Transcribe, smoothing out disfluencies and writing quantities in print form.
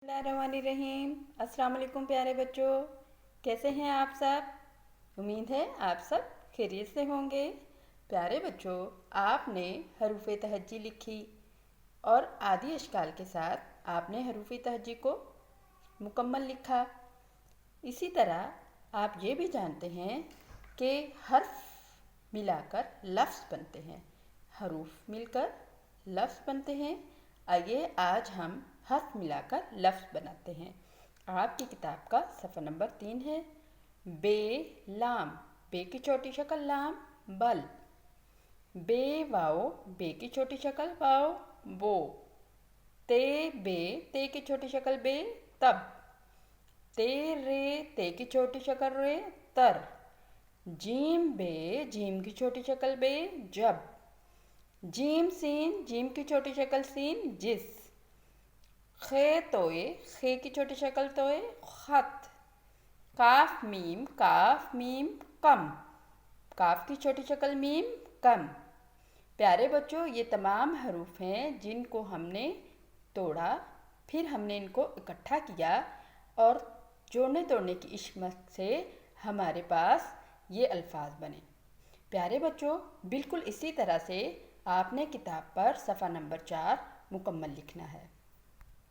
बिस्मिल्लाहिर्रहमानिर्रहीम। अस्सलाम वालेकुम प्यारे बच्चों, कैसे हैं आप सब। उम्मीद है आप सब खैरियत से होंगे। प्यारे बच्चों, आपने हरूफ तहज्जी लिखी और आदि अशकाल के साथ आपने हरूफ तहज्जी को मुकम्मल लिखा। इसी तरह आप ये भी जानते हैं कि हर्फ मिलाकर लफ्ज़ बनते हैं, हरूफ मिलकर लफ्ज़ बनते हैं। आइए आज हम हर्फ मिलाकर लफ्ज़ बनाते हैं। आपकी किताब का सफ़ा नंबर 3 है। बे लाम, बे की छोटी शक्ल लाम, बल। बे वाओ, बे की छोटी शक्ल वाओ, बो। ते बे, ते की छोटी शक्ल बे, तब। ते रे, ते की छोटी शक्ल रे, तर। जीम बे, जीम की छोटी शक्ल बे, जब। जीम सीन, जीम की छोटी शक्ल सीन, जिस। खे तोए, खे की छोटी शक्ल तोए, खत। काफ मीम, काफ मीम, कम। काफ की छोटी शक्ल मीम, कम। प्यारे बच्चों, ये तमाम हरूफ हैं जिनको हमने तोड़ा, फिर हमने इनको इकट्ठा किया और जोड़ने तोड़ने की हिम्मत से हमारे पास ये अल्फाज बने। प्यारे बच्चों, बिल्कुल इसी तरह से आपने किताब पर सफ़ा नंबर 4 मुकम्मल लिखना है।